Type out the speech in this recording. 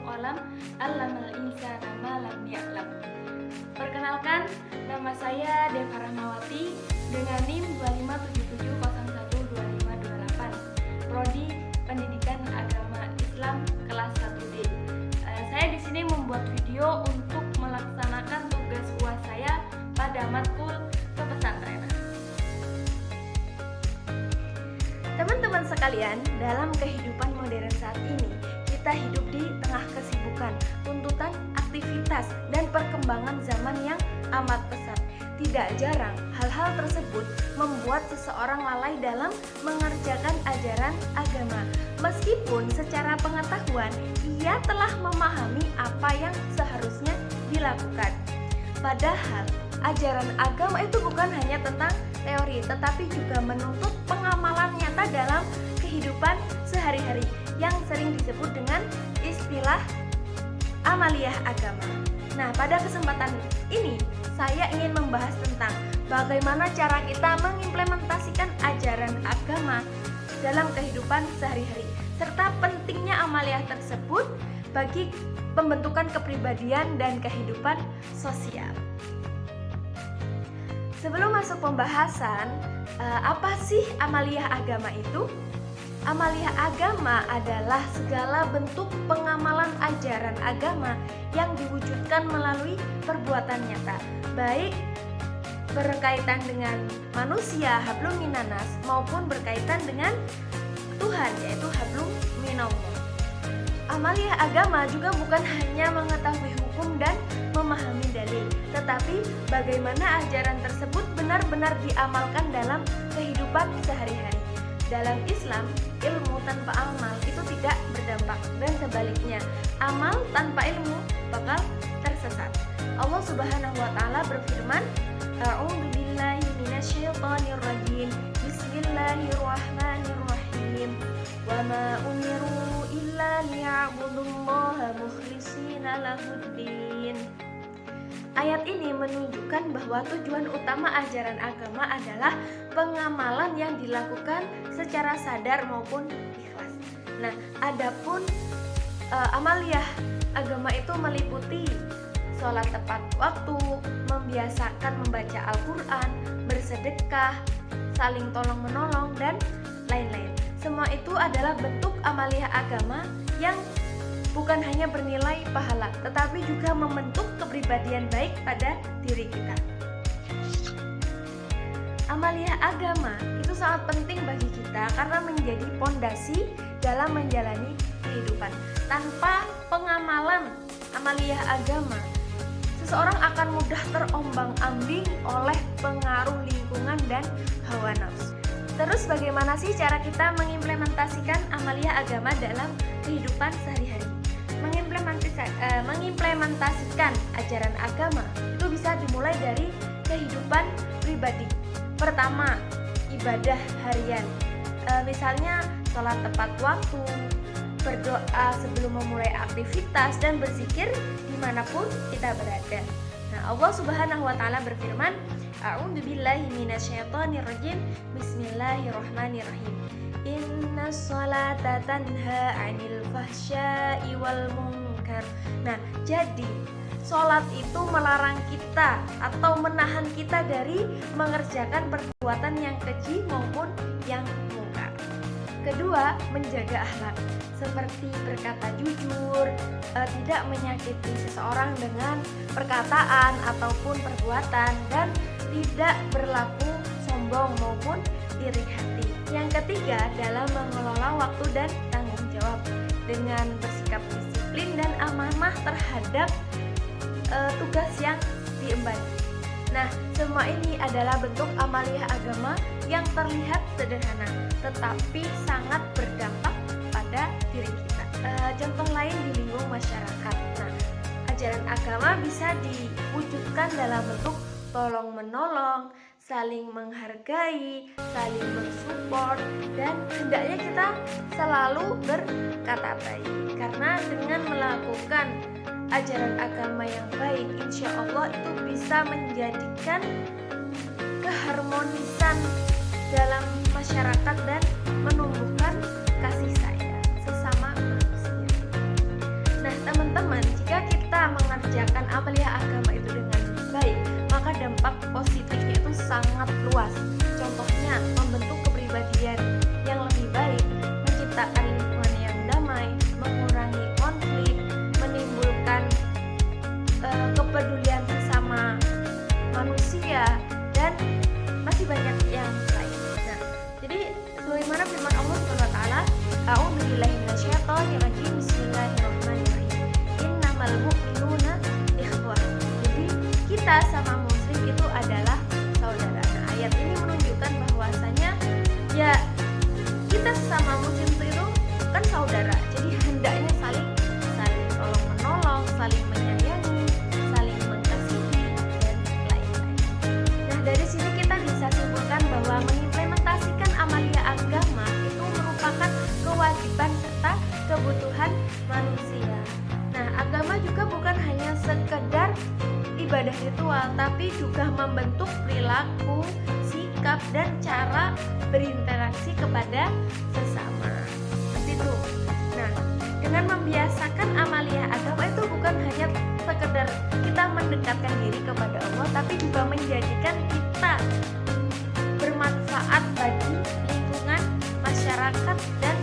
qalam, 'allamal insana ma lam ya'lam. Perkenalkan, nama saya Deva Rahmawati dengan NIM 2577012528, Prodi Pendidikan Agama Islam kelas 1D. Saya di sini membuat video untuk melaksanakan tugas UAS saya pada matkul kepesantrenan. Teman-teman sekalian, dalam kehidupan modern saat ini, kita hidup di tengah kesibukan, tuntutan aktivitas, dan perkembangan zaman yang amat pesat. Tidak jarang, hal-hal tersebut membuat seseorang lalai dalam mengerjakan ajaran agama. Meskipun secara pengetahuan, ia telah memahami apa yang seharusnya dilakukan. Padahal, ajaran agama itu bukan hanya tentang teori, tetapi juga menuntut pengamalan nyata dalam kehidupan sehari-hari yang sering disebut dengan istilah amaliyah agama. Nah, pada kesempatan ini saya ingin membahas tentang bagaimana cara kita mengimplementasikan ajaran agama dalam kehidupan sehari-hari, serta pentingnya amaliyah tersebut bagi pembentukan kepribadian dan kehidupan sosial. Sebelum masuk pembahasan, apa sih amaliyah agama itu? Amaliyah agama adalah segala bentuk pengamalan ajaran agama yang diwujudkan melalui perbuatan nyata, baik berkaitan dengan manusia, hablum minanas, maupun berkaitan dengan Tuhan, yaitu hablum minallah. Amaliyah agama juga bukan hanya mengetahui hukum dan memahami dalil, tetapi bagaimana ajaran tersebut benar-benar diamalkan dalam kehidupan sehari-hari. Dalam Islam, ilmu tanpa amal itu tidak berdampak, dan sebaliknya, amal tanpa ilmu bakal tersesat. Allah Subhanahu wa taala berfirman, "A'udzubillahi minasyaitonirrajim. Bismillahirrahmanirrahim. Wa ma umiru illa liya'budullaha mukhlishina lahuddin." Ayat ini menunjukkan bahwa tujuan utama ajaran agama adalah pengamalan yang dilakukan secara sadar maupun ikhlas. Nah, adapun amaliyah agama itu meliputi sholat tepat waktu, membiasakan membaca Al-Quran, bersedekah, saling tolong-menolong, dan lain-lain. Semua itu adalah bentuk amaliyah agama yang bukan hanya bernilai pahala, tetapi juga membentuk kepribadian baik pada diri kita. Amaliyah agama itu sangat penting bagi kita karena menjadi pondasi dalam menjalani kehidupan. Tanpa pengamalan amaliyah agama, seseorang akan mudah terombang-ambing oleh pengaruh lingkungan dan hawa nafsu. Terus bagaimana sih cara kita mengimplementasikan amaliyah agama dalam kehidupan sehari-hari? Mengimplementasikan ajaran agama itu bisa dimulai dari kehidupan pribadi. Pertama, ibadah harian, misalnya sholat tepat waktu, berdoa sebelum memulai aktivitas, dan berzikir dimanapun kita berada. Nah, Allah Subhanahu wa taala berfirman, "A'udzubillahi minasyaitonirrajim. Bismillahirrahmanirrahim. Inna sholata tanha 'anil fahsya'i wal munkar." Nah, jadi sholat itu melarang kita atau menahan kita dari mengerjakan perbuatan yang keji maupun yang mungkar. Kedua, menjaga akhlak, seperti berkata jujur, tidak menyakiti seseorang dengan perkataan ataupun perbuatan, dan tidak berlaku sombong maupun iri hati. Yang ketiga, dalam mengelola waktu dan tanggung jawab dengan bersikap disiplin dan amanah terhadap tugas yang diemban. Nah, semua ini adalah bentuk amaliyah agama yang terlihat sederhana, tetapi sangat berdampak pada diri kita. Contoh lain di lingkungan masyarakat. Nah, ajaran agama bisa diwujudkan dalam bentuk tolong-menolong, saling menghargai, saling mensupport, dan hendaknya kita selalu berkata baik. Karena dengan melakukan ajaran agama yang baik, insya Allah itu bisa menjadikan keharmonisan dalam masyarakat dan menumbuhkan kasih sayang sesama manusia. Nah, teman sikap dan cara berinteraksi kepada sesama. Seperti itu. Nah, dengan membiasakan amalia agama itu bukan hanya sekedar kita mendekatkan diri kepada Allah, tapi juga menjadikan kita bermanfaat bagi lingkungan, masyarakat, dan